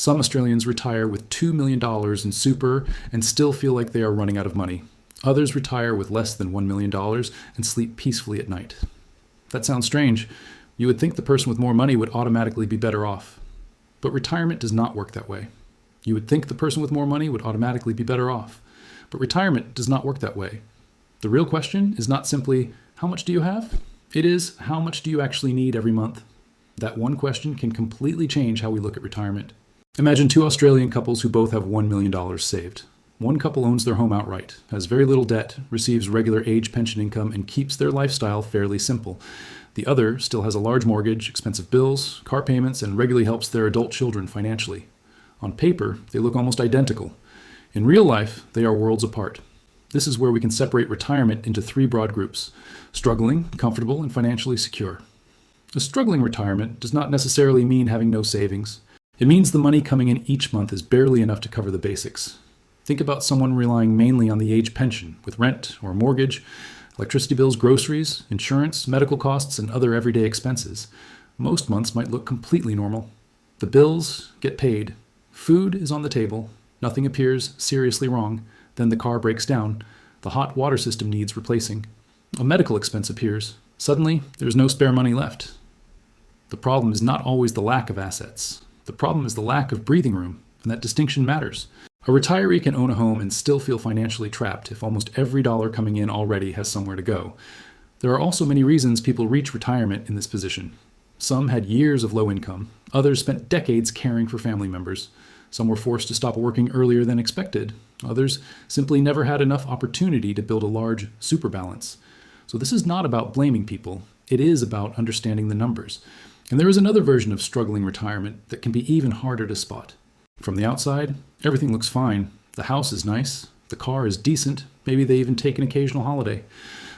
Some Australians retire with $2 million in super and still feel like they are running out of money. Others retire with less than $1 million and sleep peacefully at night. That sounds strange. You would think the person with more money would automatically be better off. But retirement does not work that way. You would think the person with more money would automatically be better off. But retirement does not work that way. The real question is not simply, how much do you have? It is, how much do you actually need every month? That one question can completely change how we look at retirement. Imagine two Australian couples who both have $1 million saved. One couple owns their home outright, has very little debt, receives regular age pension income, and keeps their lifestyle fairly simple. The other still has a large mortgage, expensive bills, car payments, and regularly helps their adult children financially. On paper, they look almost identical. In real life, they are worlds apart. This is where we can separate retirement into three broad groups: struggling, comfortable, and financially secure. A struggling retirement does not necessarily mean having no savings. It means the money coming in each month is barely enough to cover the basics. Think about someone relying mainly on the age pension, with rent or mortgage, electricity bills, groceries, insurance, medical costs, and other everyday expenses. Most months might look completely normal. The bills get paid. Food is on the table. Nothing appears seriously wrong. Then the car breaks down. The hot water system needs replacing. A medical expense appears. Suddenly, there's no spare money left. The problem is not always the lack of assets. The problem is the lack of breathing room, and that distinction matters. A retiree can own a home and still feel financially trapped if almost every dollar coming in already has somewhere to go. There are also many reasons people reach retirement in this position. Some had years of low income. Others spent decades caring for family members. Some were forced to stop working earlier than expected. Others simply never had enough opportunity to build a large super balance. So this is not about blaming people. It is about understanding the numbers. And there is another version of struggling retirement that can be even harder to spot. From the outside, everything looks fine. The house is nice. The car is decent. Maybe they even take an occasional holiday.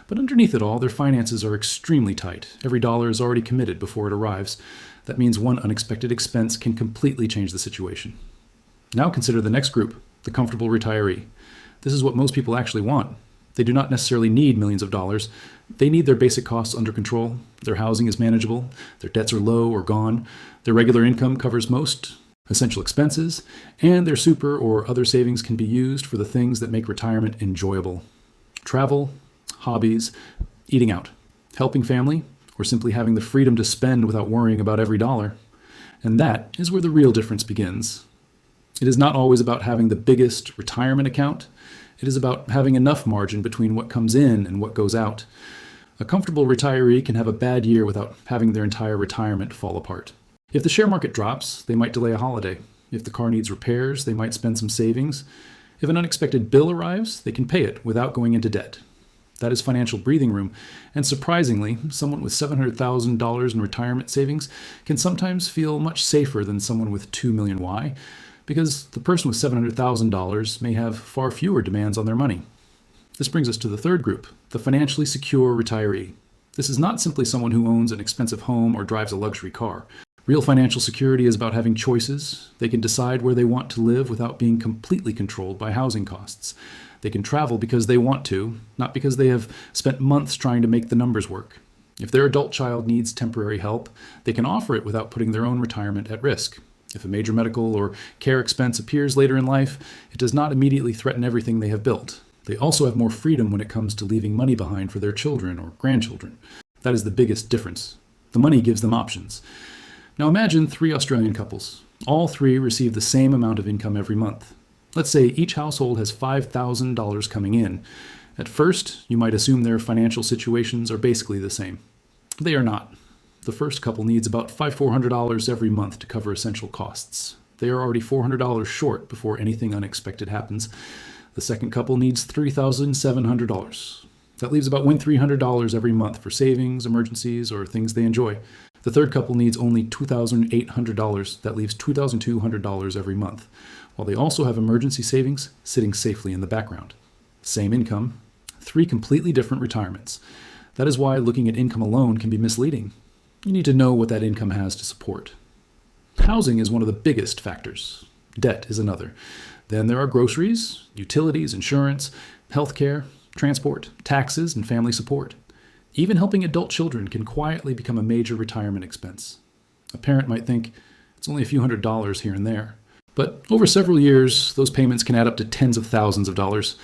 But underneath it all, their finances are extremely tight. Every dollar is already committed before it arrives. That means one unexpected expense can completely change the situation. Now consider the next group, the comfortable retiree. This is what most people actually want. They do not necessarily need millions of dollars. They need their basic costs under control. Their housing is manageable. Their debts are low or gone. Their regular income covers most essential expenses, and their super or other savings can be used for the things that make retirement enjoyable. Travel, hobbies, eating out, helping family, or simply having the freedom to spend without worrying about every dollar. And that is where the real difference begins. It is not always about having the biggest retirement account. It is about having enough margin between what comes in and what goes out. A comfortable retiree can have a bad year without having their entire retirement fall apart. If the share market drops, they might delay a holiday. If the car needs repairs, they might spend some savings. If an unexpected bill arrives, they can pay it without going into debt. That is financial breathing room. And surprisingly, someone with $700,000 in retirement savings can sometimes feel much safer than someone with $2 million. Why? Because the person with $700,000 may have far fewer demands on their money. This brings us to the third group, the financially secure retiree. This is not simply someone who owns an expensive home or drives a luxury car. Real financial security is about having choices. They can decide where they want to live without being completely controlled by housing costs. They can travel because they want to, not because they have spent months trying to make the numbers work. If their adult child needs temporary help, they can offer it without putting their own retirement at risk. If a major medical or care expense appears later in life, it does not immediately threaten everything they have built. They also have more freedom when it comes to leaving money behind for their children or grandchildren. That is the biggest difference. The money gives them options. Now imagine 3 Australian couples. All 3 receive the same amount of income every month. Let's say each household has $5,000 coming in. At first, you might assume their financial situations are basically the same. They are not. The first couple needs about $400 every month to cover essential costs. They are already $400 short before anything unexpected happens. The second couple needs $3,700. That leaves about $1,300 every month for savings, emergencies, or things they enjoy. The third couple needs only $2,800. That leaves $2,200 every month, while they also have emergency savings sitting safely in the background. Same income, 3 completely different retirements. That is why looking at income alone can be misleading. You need to know what that income has to support. Housing is one of the biggest factors. Debt is another. Then there are groceries, utilities, insurance, healthcare, transport, taxes, and family support. Even helping adult children can quietly become a major retirement expense. A parent might think, it's only a few $100s here and there. But over several years, those payments can add up to tens of thousands of dollars.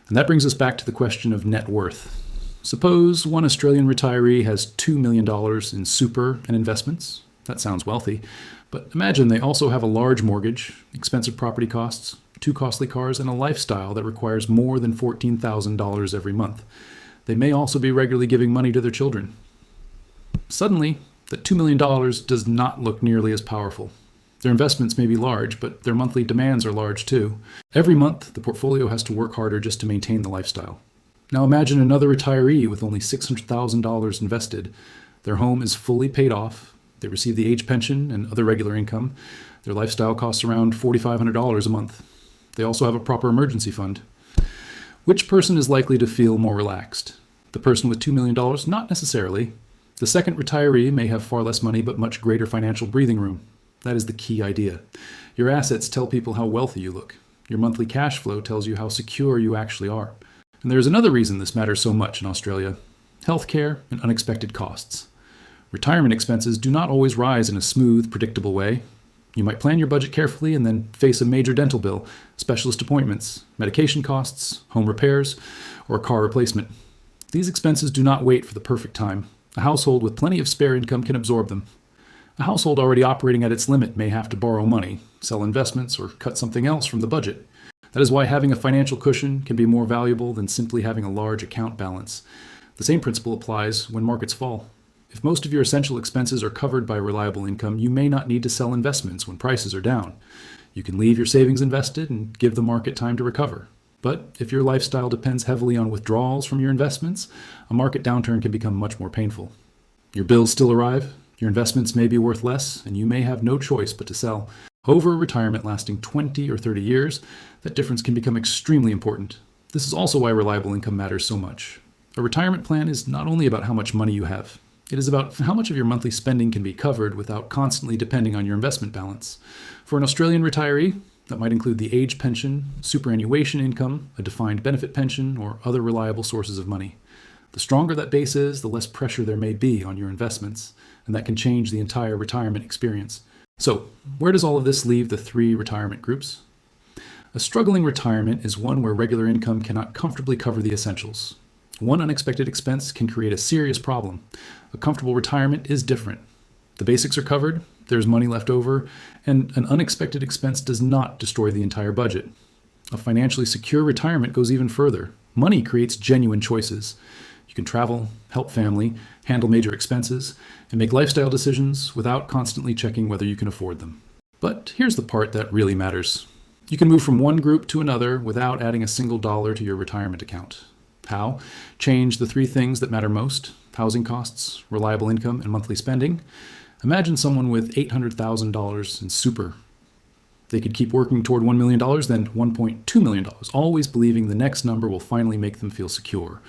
And that brings us back to the question of net worth. Suppose one Australian retiree has $2 million in super and investments. That sounds wealthy. But imagine they also have a large mortgage, expensive property costs, 2 costly cars, and a lifestyle that requires more than $14,000 every month. They may also be regularly giving money to their children. Suddenly, that $2 million does not look nearly as powerful. Their investments may be large, but their monthly demands are large too. Every month, the portfolio has to work harder just to maintain the lifestyle. Now imagine another retiree with only $600,000 invested. Their home is fully paid off. They receive the age pension and other regular income. Their lifestyle costs around $4,500 a month. They also have a proper emergency fund. Which person is likely to feel more relaxed? The person with $2 million? Not necessarily. The second retiree may have far less money but much greater financial breathing room. That is the key idea. Your assets tell people how wealthy you look. Your monthly cash flow tells you how secure you actually are. And there's another reason this matters so much in Australia: healthcare and unexpected costs. Retirement expenses do not always rise in a smooth, predictable way. You might plan your budget carefully and then face a major dental bill, specialist appointments, medication costs, home repairs, or a car replacement. These expenses do not wait for the perfect time. A household with plenty of spare income can absorb them. A household already operating at its limit may have to borrow money, sell investments, or cut something else from the budget. That is why having a financial cushion can be more valuable than simply having a large account balance. The same principle applies when markets fall. If most of your essential expenses are covered by reliable income, you may not need to sell investments when prices are down. You can leave your savings invested and give the market time to recover. But if your lifestyle depends heavily on withdrawals from your investments, a market downturn can become much more painful. Your bills still arrive, your investments may be worth less, and you may have no choice but to sell. Over retirement lasting 20 or 30 years, that difference can become extremely important. This is also why reliable income matters so much. A retirement plan is not only about how much money you have. It is about how much of your monthly spending can be covered without constantly depending on your investment balance. For an Australian retiree, that might include the age pension, superannuation income, a defined benefit pension, or other reliable sources of money. The stronger that base is, the less pressure there may be on your investments, and that can change the entire retirement experience. So, where does all of this leave the 3 retirement groups? A struggling retirement is one where regular income cannot comfortably cover the essentials. One unexpected expense can create a serious problem. A comfortable retirement is different. The basics are covered, there's money left over, and an unexpected expense does not destroy the entire budget. A financially secure retirement goes even further. Money creates genuine choices. You can travel, help family, handle major expenses, and make lifestyle decisions without constantly checking whether you can afford them. But here's the part that really matters. You can move from one group to another without adding a single dollar to your retirement account. How? Change the 3 things that matter most: housing costs, reliable income, and monthly spending. Imagine someone with $800,000 in super. They could keep working toward $1 million, then $1.2 million, always believing the next number will finally make them feel secure.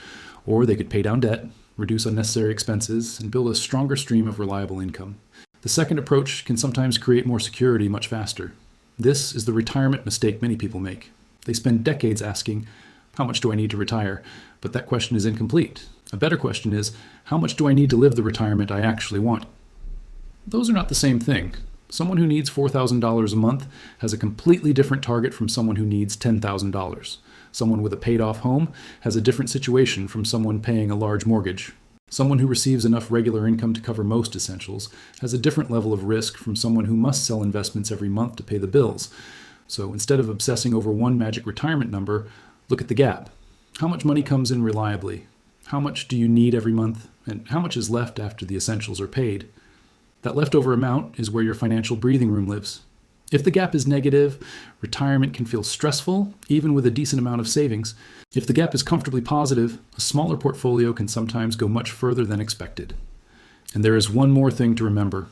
Or they could pay down debt, reduce unnecessary expenses, and build a stronger stream of reliable income. The second approach can sometimes create more security much faster. This is the retirement mistake many people make. They spend decades asking, how much do I need to retire? But that question is incomplete. A better question is, how much do I need to live the retirement I actually want? Those are not the same thing. Someone who needs $4,000 a month has a completely different target from someone who needs $10,000. Someone with a paid-off home has a different situation from someone paying a large mortgage. Someone who receives enough regular income to cover most essentials has a different level of risk from someone who must sell investments every month to pay the bills. So instead of obsessing over one magic retirement number, look at the gap. How much money comes in reliably? How much do you need every month? And how much is left after the essentials are paid? That leftover amount is where your financial breathing room lives. If the gap is negative, retirement can feel stressful, even with a decent amount of savings. If the gap is comfortably positive, a smaller portfolio can sometimes go much further than expected. And there is one more thing to remember.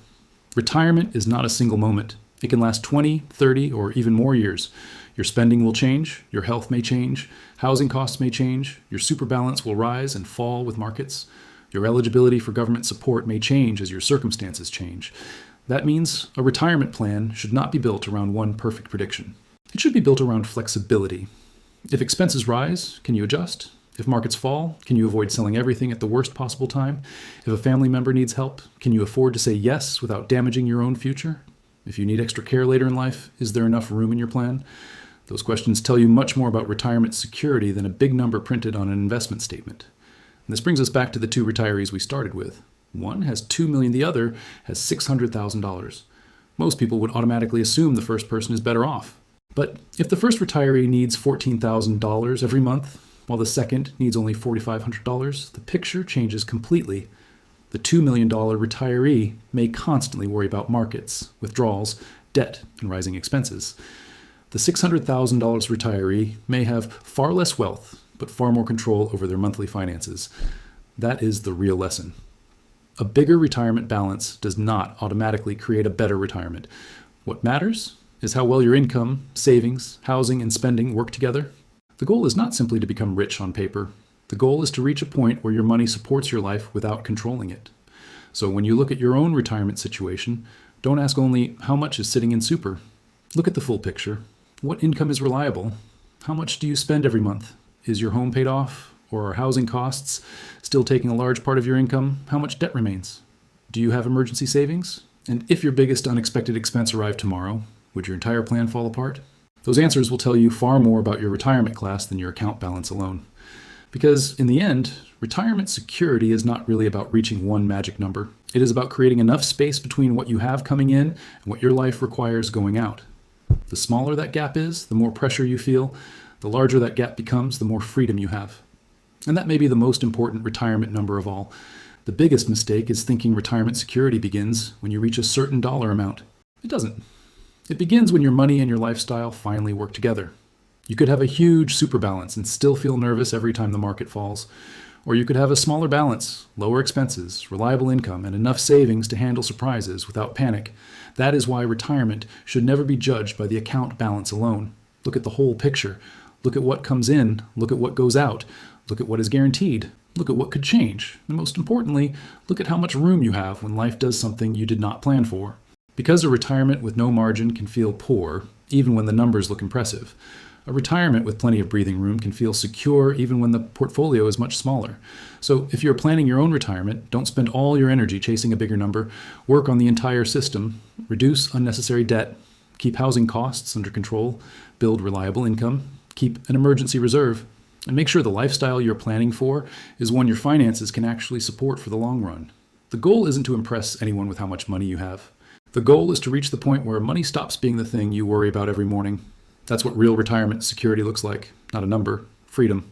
Retirement is not a single moment. It can last 20, 30, or even more years. Your spending will change, your health may change, housing costs may change, your super balance will rise and fall with markets. Your eligibility for government support may change as your circumstances change. That means a retirement plan should not be built around one perfect prediction. It should be built around flexibility. If expenses rise, can you adjust? If markets fall, can you avoid selling everything at the worst possible time? If a family member needs help, can you afford to say yes without damaging your own future? If you need extra care later in life, is there enough room in your plan? Those questions tell you much more about retirement security than a big number printed on an investment statement. And this brings us back to the two retirees we started with. One has $2 million, the other has $600,000. Most people would automatically assume the first person is better off. But if the first retiree needs $14,000 every month, while the second needs only $4,500, the picture changes completely. The $2 million retiree may constantly worry about markets, withdrawals, debt, and rising expenses. The $600,000 retiree may have far less wealth, but far more control over their monthly finances. That is the real lesson. A bigger retirement balance does not automatically create a better retirement. What matters is how well your income, savings, housing, and spending work together. The goal is not simply to become rich on paper. The goal is to reach a point where your money supports your life without controlling it. So when you look at your own retirement situation, don't ask only how much is sitting in super. Look at the full picture. What income is reliable? How much do you spend every month? Is your home paid off? Or are housing costs still taking a large part of your income? How much debt remains? Do you have emergency savings? And if your biggest unexpected expense arrived tomorrow, would your entire plan fall apart? Those answers will tell you far more about your retirement class than your account balance alone. Because in the end, retirement security is not really about reaching one magic number. It is about creating enough space between what you have coming in and what your life requires going out. The smaller that gap is, the more pressure you feel. The larger that gap becomes, the more freedom you have. And that may be the most important retirement number of all. The biggest mistake is thinking retirement security begins when you reach a certain dollar amount. It doesn't. It begins when your money and your lifestyle finally work together. You could have a huge super balance and still feel nervous every time the market falls. Or you could have a smaller balance, lower expenses, reliable income, and enough savings to handle surprises without panic. That is why retirement should never be judged by the account balance alone. Look at the whole picture. Look at what comes in. Look at what goes out. Look at what is guaranteed. Look at what could change. And most importantly, look at how much room you have when life does something you did not plan for. Because a retirement with no margin can feel poor, even when the numbers look impressive. A retirement with plenty of breathing room can feel secure even when the portfolio is much smaller. So if you're planning your own retirement, don't spend all your energy chasing a bigger number. Work on the entire system. Reduce unnecessary debt. Keep housing costs under control. Build reliable income. Keep an emergency reserve. And make sure the lifestyle you're planning for is one your finances can actually support for the long run. The goal isn't to impress anyone with how much money you have. The goal is to reach the point where money stops being the thing you worry about every morning. That's what real retirement security looks like. Not a number, freedom.